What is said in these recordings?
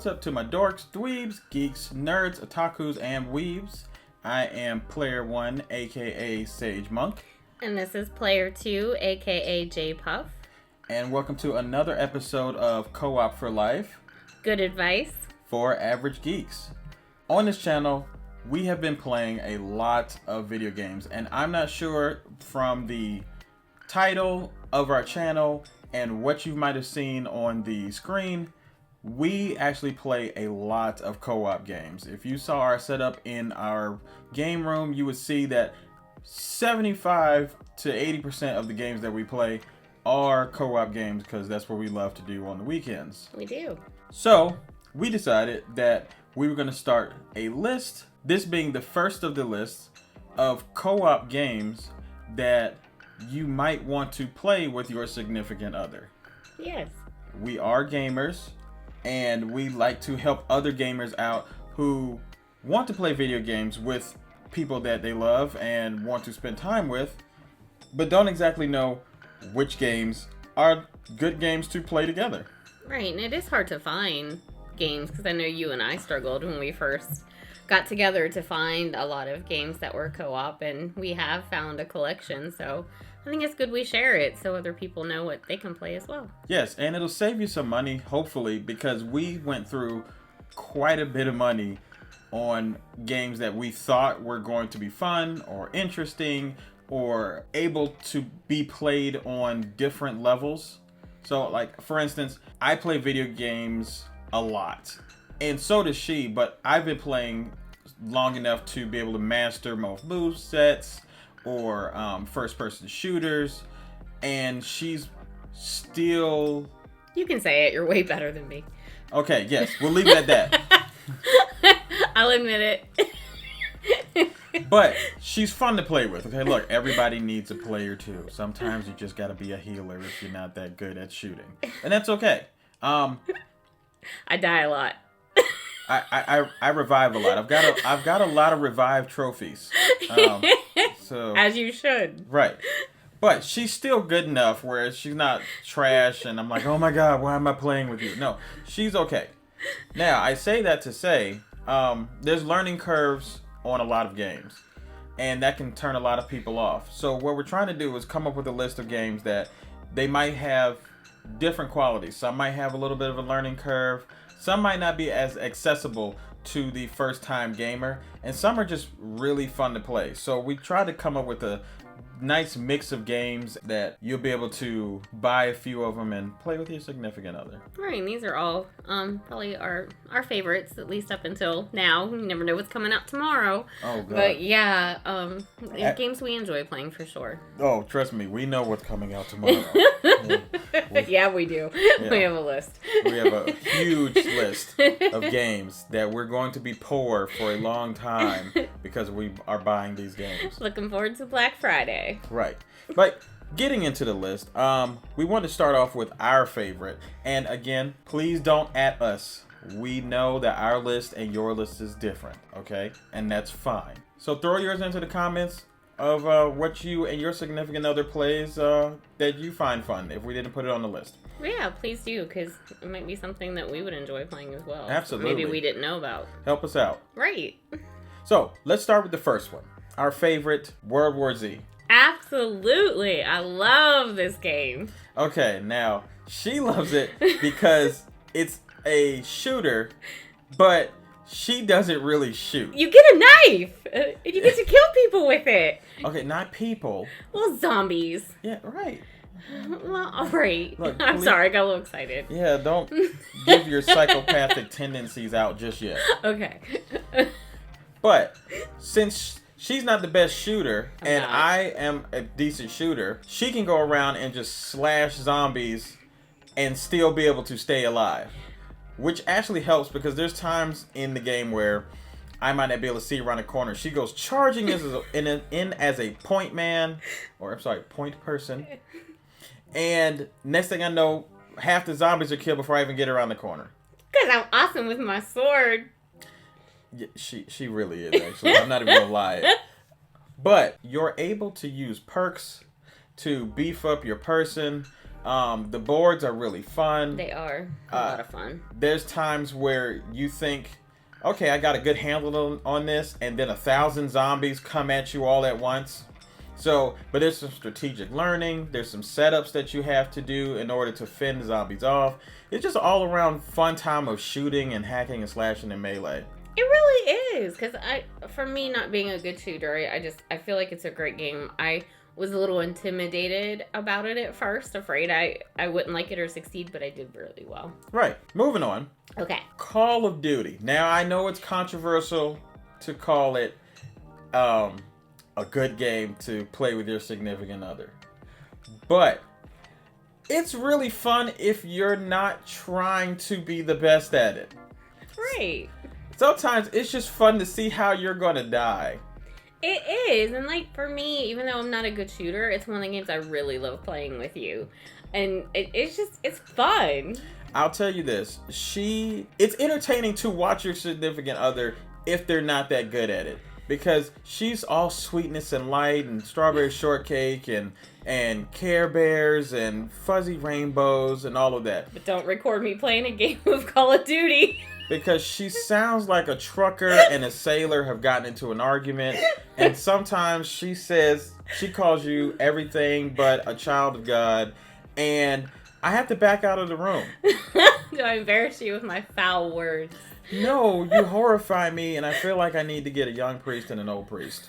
What's up to my dorks, dweebs, geeks, nerds, otakus, and weebs? I am Player 1, aka SageMonk. And this is Player 2, aka JPuff. And welcome to another episode of Co-op for Life. Good advice for average geeks. On this channel, we have been playing a lot of video games, and I'm not sure from the title of our channel and what you might have seen on the screen, we actually play a lot of co-op games. If you saw our setup in our game room, you would see that 75 to 80% of the games that we play are co-op games because that's what we love to do on the weekends. We do. So we decided that we were going to start a list, this being the first of the lists of co-op games that you might want to play with your significant other. Yes. We are gamers, and we like to help other gamers out who want to play video games with people that they love and want to spend time with, but don't exactly know which games are good games to play together. Right, and it is hard to find games because I know you and I struggled when we first got together to find a lot of games that were co-op, and we have found a collection, so I think it's good we share it so other people know what they can play as well. Yes, and it'll save you some money, hopefully, because we went through quite a bit of money on games that we thought were going to be fun or interesting or able to be played on different levels. So, like, for instance, I play video games a lot, and so does she, but I've been playing long enough to be able to master most move sets or first-person shooters, and she's still... You can say it. You're way better than me. Okay, yes. We'll leave it at that. I'll admit it. But she's fun to play with. Okay, look, everybody needs a player too. Sometimes you just gotta be a healer if you're not that good at shooting, and that's okay. I die a lot. I revive a lot. I've got a lot of revive trophies. So as you should. Right. But she's still good enough where she's not trash and I'm like, oh my god, why am I playing with you? No, she's okay. Now, I say that to say, there's learning curves on a lot of games, and that can turn a lot of people off. So what we're trying to do is come up with a list of games that they might have different qualities. Some might have a little bit of a learning curve. Some might not be as accessible to the first-time gamer, and some are just really fun to play. So we try to come up with a nice mix of games that you'll be able to buy a few of them and play with your significant other. Right, and these are all probably our favorites, at least up until now. You never know what's coming out tomorrow. Oh, God. But yeah, games we enjoy playing for sure. Oh, trust me, we know what's coming out tomorrow. Yeah, we do. Yeah. We have a list. We have a huge list of games that we're going to be poor for a long time because we are buying these games. Looking forward to Black Friday. Right. But getting into the list, we want to start off with our favorite. And again, please don't at us. We know that our list and your list is different, okay? And that's fine. So throw yours into the comments of what you and your significant other plays that you find fun if we didn't put it on the list. Yeah, please do, because it might be something that we would enjoy playing as well. Absolutely. Maybe we didn't know about. Help us out. Right. So let's start with the first one. Our favorite, World War Z. Absolutely. I love this game. Okay, now, she loves it because it's a shooter, but she doesn't really shoot. You get a knife, and you get to kill people with it. Okay, not people. Well, zombies. Yeah, right. Well, all right. Look, I'm sorry, I got a little excited. Yeah, don't give your psychopathic tendencies out just yet. Okay. But since she's not the best shooter, and I am a decent shooter, she can go around and just slash zombies and still be able to stay alive. Which actually helps because there's times in the game where I might not be able to see around the corner. She goes charging in as a point man, or I'm sorry, point person. And next thing I know, half the zombies are killed before I even get around the corner. Because I'm awesome with my sword. Yeah, she really is, actually. I'm not even gonna lie. But you're able to use perks to beef up your person. The boards are really fun. They are a lot of fun. There's times where you think, okay, I got a good handle on this, and then 1,000 zombies come at you all at once. So, but there's some strategic learning. There's some setups that you have to do in order to fend zombies off. It's just all around fun time of shooting and hacking and slashing in melee. It really is, because for me, not being a good shooter, I feel like it's a great game. I was a little intimidated about it at first, afraid I wouldn't like it or succeed, but I did really well. Right. Moving on. Okay. Call of Duty. Now, I know it's controversial to call it a good game to play with your significant other, but it's really fun if you're not trying to be the best at it. Right. Sometimes it's just fun to see how you're gonna die. It is, and like for me, even though I'm not a good shooter, it's one of the games I really love playing with you, and it's fun. I'll tell you this, it's entertaining to watch your significant other if they're not that good at it, because she's all sweetness and light and strawberry shortcake and Care Bears and fuzzy rainbows and all of that. But don't record me playing a game of Call of Duty. Because she sounds like a trucker and a sailor have gotten into an argument, and sometimes she calls you everything but a child of God, and I have to back out of the room. Do I embarrass you with my foul words? No, you horrify me, and I feel like I need to get a young priest and an old priest.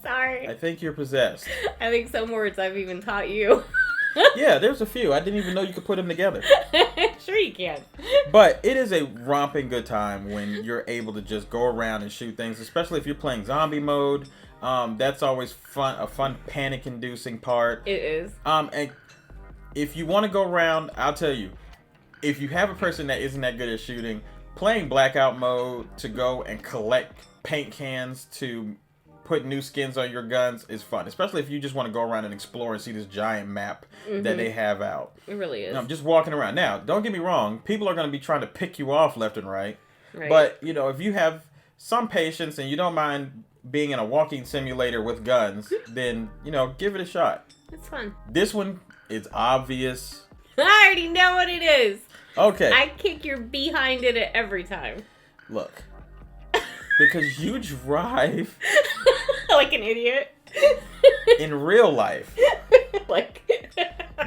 Sorry. I think you're possessed. I think some words I've even taught you. Yeah, there's a few. I didn't even know you could put them together. Sure you can. But it is a romping good time when you're able to just go around and shoot things, especially if you're playing zombie mode. That's always fun, a fun panic-inducing part. It is. And if you want to go around, I'll tell you, if you have a person that isn't that good at shooting, playing blackout mode to go and collect paint cans to put new skins on your guns is fun, especially if you just want to go around and explore and see this giant map that they have out. It really is. Just walking around. Now, don't get me wrong, people are going to be trying to pick you off left and right. But, if you have some patience and you don't mind being in a walking simulator with guns, then, give it a shot. It's fun. This one is obvious. I already know what it is. Okay. I kick your behind in it every time. Look. Because you drive like an idiot in real life. Like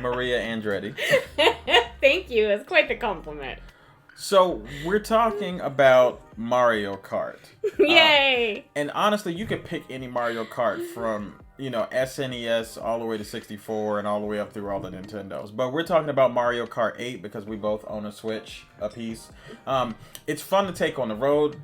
Maria Andretti. Thank you. It's quite the compliment. So we're talking about Mario Kart. Yay! And honestly, you could pick any Mario Kart from SNES all the way to 64 and all the way up through all the Nintendos. But we're talking about Mario Kart 8 because we both own a Switch apiece. It's fun to take on the road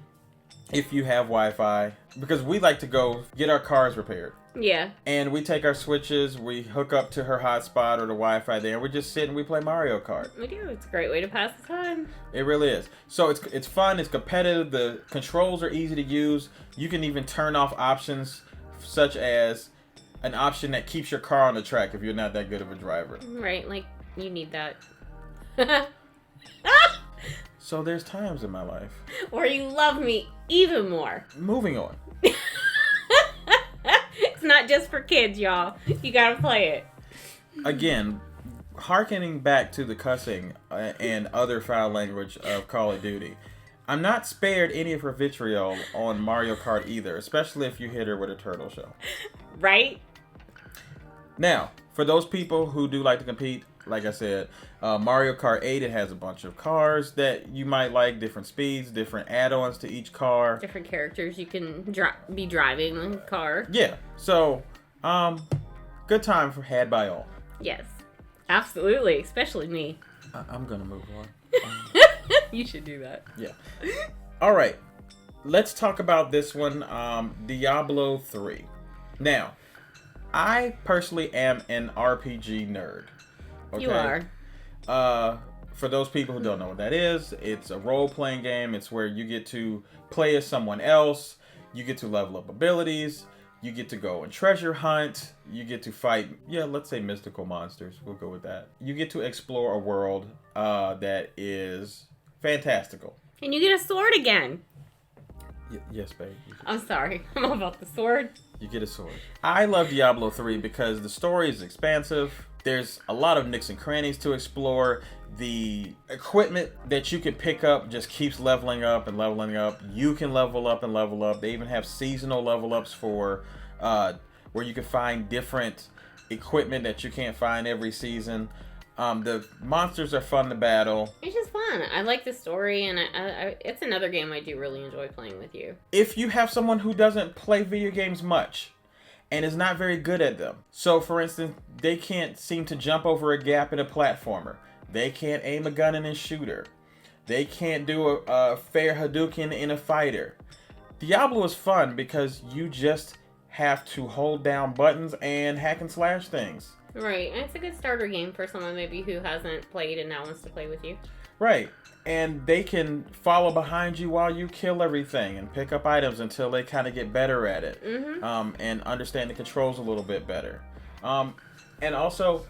if you have Wi-Fi, because we like to go get our cars repaired. Yeah. And we take our Switches, we hook up to her hotspot or the Wi-Fi there, and we just sit and we play Mario Kart. We do. It's a great way to pass the time. It really is. So it's fun, it's competitive, the controls are easy to use. You can even turn off options such as an option that keeps your car on the track if you're not that good of a driver. Right, like you need that. So there's times in my life where you love me even more. Moving on. It's not just for kids, y'all. You gotta play it. Again, hearkening back to the cussing and other foul language of Call of Duty, I'm not spared any of her vitriol on Mario Kart either, especially if you hit her with a turtle shell. Right? Now, for those people who do like to compete, like I said, Mario Kart 8, it has a bunch of cars that you might like, different speeds, different add-ons to each car. Different characters you can be driving the car. Yeah, so, good time had by all. Yes, absolutely, especially me. I'm gonna move on. You should do that. Yeah. All right, let's talk about this one, Diablo 3. Now, I personally am an RPG nerd. Okay? You are. For those people who don't know what that is, it's a role-playing game. It's where you get to play as someone else. You get to level up abilities. You get to go and treasure hunt. You get to fight, let's say mystical monsters. We'll go with that. You get to explore a world that is fantastical. And you get a sword again. Yes, babe. I'm sorry. I'm all about the sword. You get a sword. I love Diablo 3 because the story is expansive. There's a lot of nicks and crannies to explore. The equipment that you can pick up just keeps leveling up and leveling up. You can level up and level up. They even have seasonal level ups for where you can find different equipment that you can't find every season. The monsters are fun to battle. It's just fun. I like the story, and it's another game I do really enjoy playing with you. If you have someone who doesn't play video games much and is not very good at them. So, for instance, they can't seem to jump over a gap in a platformer. They can't aim a gun in a shooter. They can't do a fair Hadouken in a fighter. Diablo is fun because you just have to hold down buttons and hack and slash things. Right, and it's a good starter game for someone maybe who hasn't played and now wants to play with you. Right, and they can follow behind you while you kill everything and pick up items until they kind of get better at it. And understand the controls a little bit better. And also,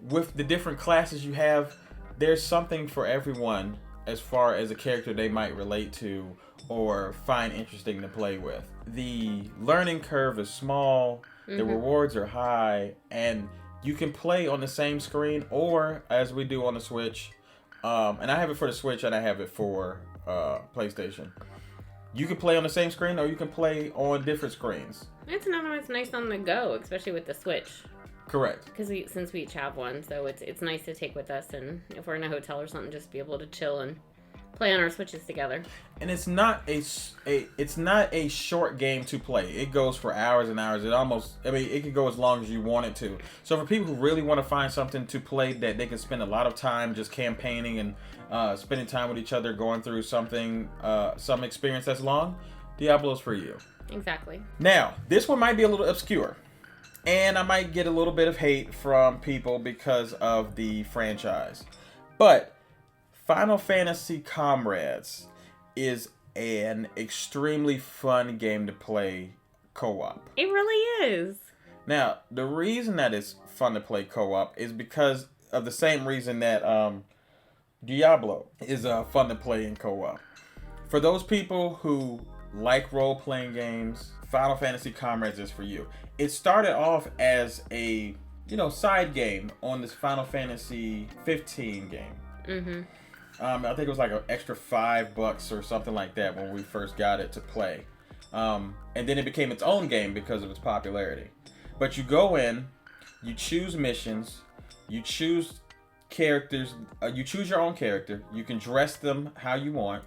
with the different classes you have, there's something for everyone as far as a character they might relate to or find interesting to play with. The learning curve is small, the rewards are high, and you can play on the same screen or, as we do on the Switch, and I have it for the Switch and I have it for PlayStation. You can play on the same screen or you can play on different screens. It's another one that's nice on the go, especially with the Switch. Correct. Because since we each have one, so it's nice to take with us, and if we're in a hotel or something, just be able to chill and play on our Switches together. And it's not a short game to play. It goes for hours and hours. It can go as long as you want it to. So for people who really want to find something to play that they can spend a lot of time just campaigning and spending time with each other, going through something, some experience that's long, Diablo's for you. Exactly. Now, this one might be a little obscure. And I might get a little bit of hate from people because of the franchise. But Final Fantasy Comrades is an extremely fun game to play co-op. It really is. Now, the reason that it's fun to play co-op is because of the same reason that Diablo is fun to play in co-op. For those people who like role-playing games, Final Fantasy Comrades is for you. It started off as a, side game on this Final Fantasy 15 game. I think it was like an extra $5 or something like that when we first got it to play. And then it became its own game because of its popularity. But you go in, you choose missions, you choose characters, you choose your own character, you can dress them how you want.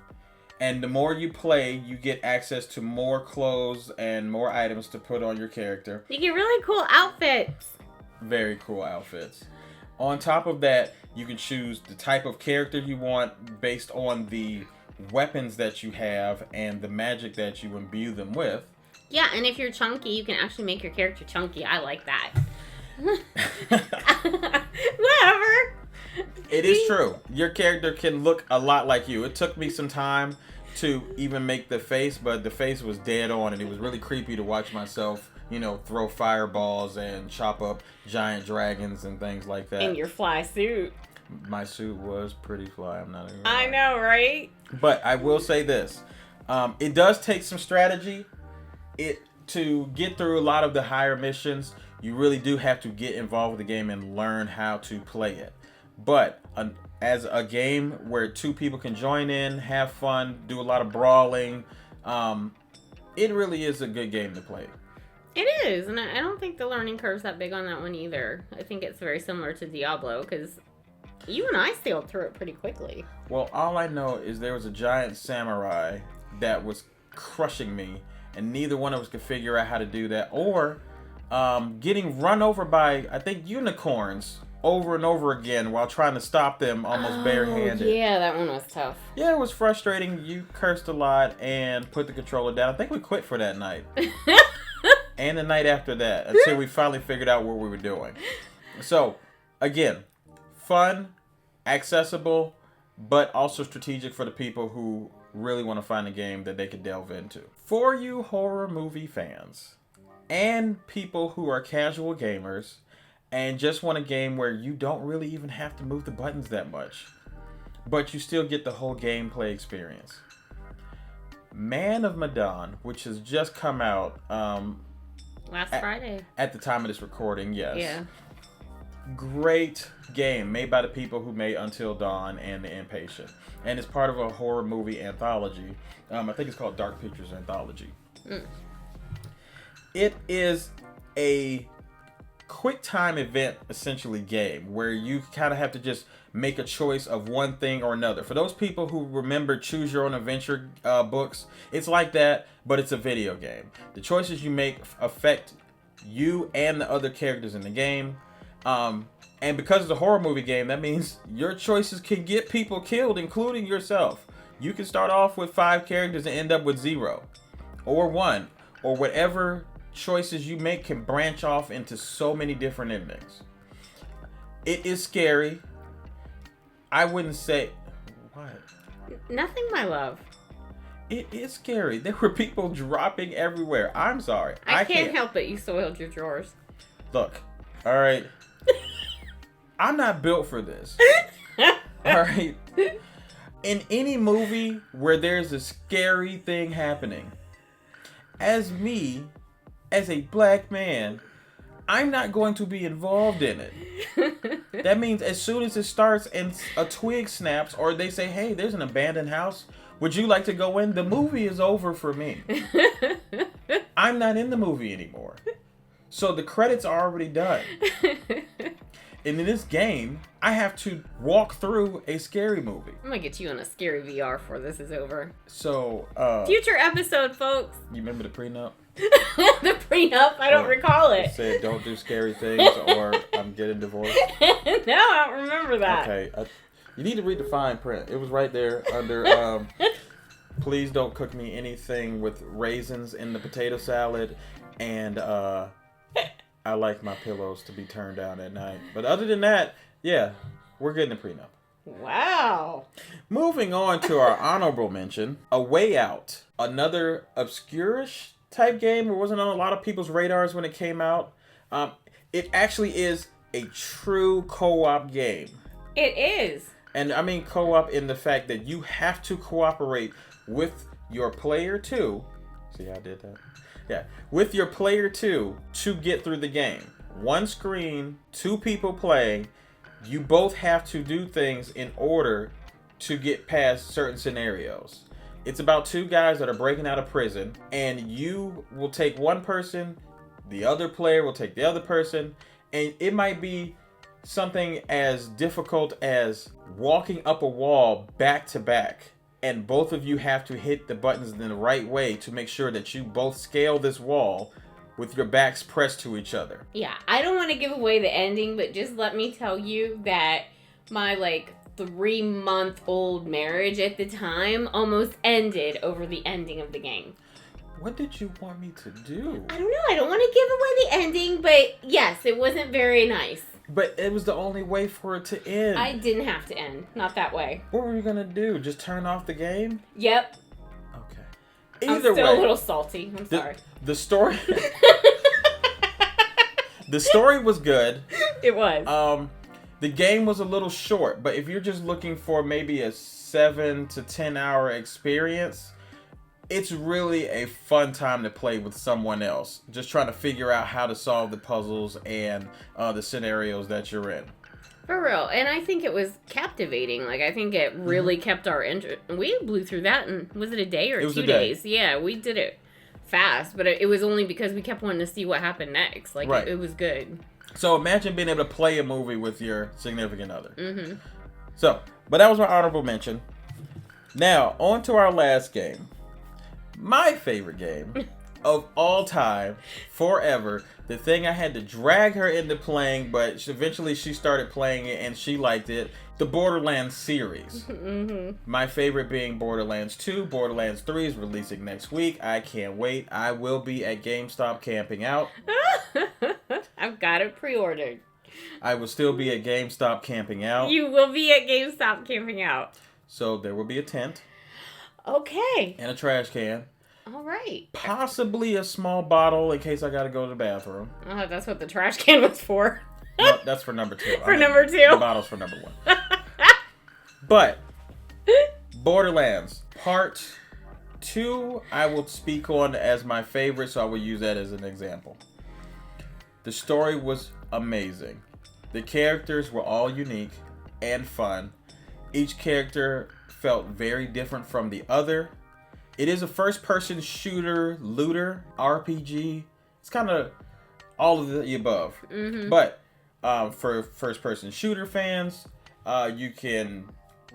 And the more you play, you get access to more clothes and more items to put on your character. You get really cool outfits. Very cool outfits. On top of that, you can choose the type of character you want based on the weapons that you have and the magic that you imbue them with. Yeah, and if you're chunky, you can actually make your character chunky. I like that. Whatever. It is true. Your character can look a lot like you. It took me some time to even make the face, but the face was dead on, and it was really creepy to watch myself, throw fireballs and chop up giant dragons and things like that. In your fly suit. My suit was pretty fly. I'm not even. I know, right? But I will say this: it does take some strategy. To get through a lot of the higher missions, you really do have to get involved with the game and learn how to play it. But as a game where two people can join in, have fun, do a lot of brawling, it really is a good game to play. It is, and I don't think the learning curve's that big on that one either. I think it's very similar to Diablo, because you and I sailed through it pretty quickly. Well, all I know is there was a giant samurai that was crushing me, and neither one of us could figure out how to do that, or getting run over by, I think, unicorns over and over again while trying to stop them almost barehanded. Yeah, that one was tough. Yeah, it was frustrating. You cursed a lot and put the controller down. I think we quit for that night. And the night after that, until we finally figured out what we were doing. So, again, fun, accessible, but also strategic for the people who really want to find a game that they could delve into. For you horror movie fans and people who are casual gamers and just want a game where you don't really even have to move the buttons that much, but you still get the whole gameplay experience. Man of Medan, which has just come out last Friday. At the time of this recording, yes. Yeah. great game made by the people who made Until Dawn and The Impatient. And it's part of a horror movie anthology. I think it's called Dark Pictures Anthology. It is a quick time event, essentially, game where you kind of have to just make a choice of one thing or another. For those people who remember Choose Your Own Adventure books, it's like that, but it's a video game. The choices you make affect you and the other characters in the game. And because it's a horror movie game, that means your choices can get people killed, including yourself. You can start off with 5 characters and end up with 0 or 1, or whatever choices you make can branch off into so many different endings. It is scary. I wouldn't say... What? Nothing, my love. It is scary. There were people dropping everywhere. I'm sorry. I can't help it. You soiled your drawers. Look. All right. I'm not built for this. All right. In any movie where there's a scary thing happening, as a black man, I'm not going to be involved in it. That means as soon as it starts and a twig snaps, or they say, hey, there's an abandoned house, would you like to go in? The movie is over for me. I'm not in the movie anymore. So the credits are already done. And in this game, I have to walk through a scary movie. I'm gonna get you on a scary VR before this is over. So, future episode, folks. You remember the prenup? The prenup? I don't recall it. It said, don't do scary things or I'm getting divorced. No, I don't remember that. Okay. You need to read the fine print. It was right there under, please don't cook me anything with raisins in the potato salad. And, I like my pillows to be turned down at night. But other than that, yeah, we're getting a prenup. Wow. Moving on to our honorable mention, A Way Out. Another obscure-ish type game. It wasn't on a lot of people's radars when it came out. It actually is a true co-op game. It is. And I mean co-op in the fact that you have to cooperate with your player too. See how I did that? Yeah, with your player 2 to get through the game. One screen, 2 people playing. You both have to do things in order to get past certain scenarios. It's about 2 guys that are breaking out of prison, and you will take one person, the other player will take the other person, and it might be something as difficult as walking up a wall back to back. And both of you have to hit the buttons in the right way to make sure that you both scale this wall with your backs pressed to each other. Yeah, I don't want to give away the ending, but just let me tell you that my 3-month-old marriage at the time almost ended over the ending of the game. What did you want me to do? I don't know. I don't want to give away the ending, but yes, it wasn't very nice. But it was the only way for it to end. I didn't have to end. Not that way. What were you going to do? Just turn off the game? Yep. Okay. I'm still a little salty. I'm sorry. The story... The story was good. It was. The game was a little short, but if you're just looking for maybe a 7 to 10 hour experience, it's really a fun time to play with someone else. Just trying to figure out how to solve the puzzles and the scenarios that you're in. For real. And I think it was captivating. I think it really kept our interest. We blew through that in, was it a day or 2 days? Yeah, we did it fast. But it was only because we kept wanting to see what happened next. Right. It was good. So imagine being able to play a movie with your significant other. Mm-hmm. So, but that was my honorable mention. Now, on to our last game. My favorite game of all time, forever. The thing I had to drag her into playing, but eventually she started playing it and she liked it. The Borderlands series. Mm-hmm. My favorite being Borderlands 2. Borderlands 3 is releasing next week. I can't wait. I will be at GameStop camping out. I've got it pre-ordered. I will still be at GameStop camping out. You will be at GameStop camping out. So there will be a tent. Okay. And a trash can. All right. Possibly a small bottle in case I gotta go to the bathroom. Oh, that's what the trash can was for. No, that's for number 2. Number 2. The bottle's for number 1. But Borderlands Part 2, I will speak on as my favorite, so I will use that as an example. The story was amazing. The characters were all unique and fun. Each character felt very different from the other. It is a first-person shooter, looter, RPG. It's kind of all of the above. Mm-hmm. But for first-person shooter fans, you can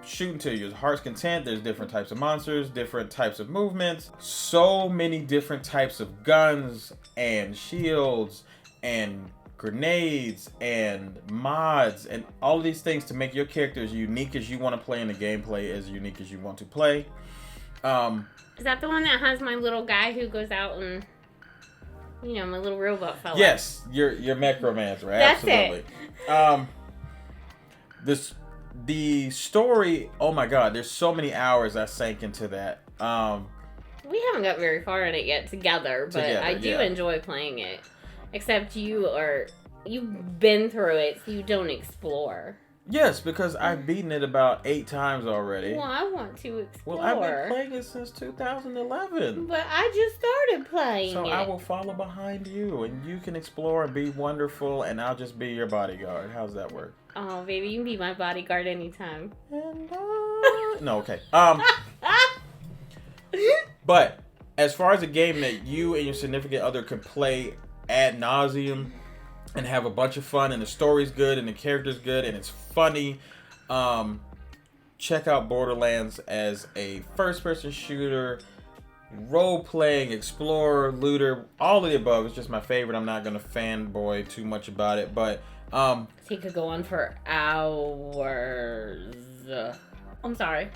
shoot until your heart's content. There's different types of monsters, different types of movements, so many different types of guns and shields and grenades and mods and all of these things to make your character as unique as you want to play and the gameplay as unique as you want to play. Is that the one that has my little guy who goes out and, my little robot fella? Yes, your Necromancer, That's absolutely. The story, oh my god, there's so many hours I sank into that. We haven't got very far in it yet together, but I do enjoy playing it. Except you've been through it, so you don't explore. Yes, because I've beaten it about 8 times already. Well, I want to explore. Well, I've been playing it since 2011. But I just started playing so it. I will follow behind you, and you can explore and be wonderful, and I'll just be your bodyguard. How's that work? Oh, baby, you can be my bodyguard anytime. And, no, okay. But as far as a game that you and your significant other can play ad nauseum and have a bunch of fun, and the story's good and the character's good and it's funny, check out Borderlands as a first-person shooter, role-playing, explorer, looter, all of the above. It's just my favorite. I'm not going to fanboy too much about it, but he could go on for hours. I'm sorry.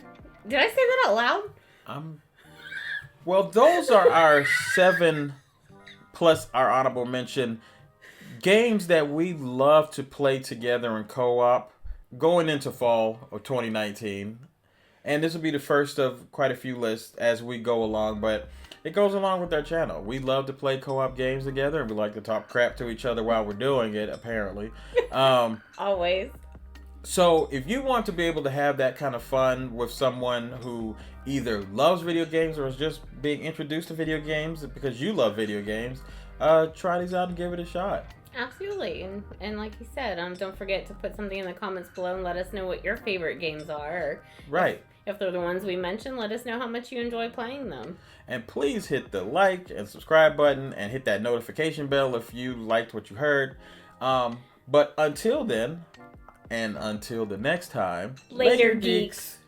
Did I say that out loud? Well, those are our 7 plus our honorable mention games that we love to play together in co-op going into fall of 2019. And this will be the first of quite a few lists as we go along, but it goes along with our channel. We love to play co-op games together, and we like to talk crap to each other while we're doing it, apparently. Always. So if you want to be able to have that kind of fun with someone who either loves video games or is just being introduced to video games because you love video games, try these out and give it a shot. Absolutely. And like you said, don't forget to put something in the comments below and let us know what your favorite games are. Right. If they're the ones we mentioned, let us know how much you enjoy playing them. And please hit the like and subscribe button and hit that notification bell if you liked what you heard. But until then, and until the next time, Later, geeks.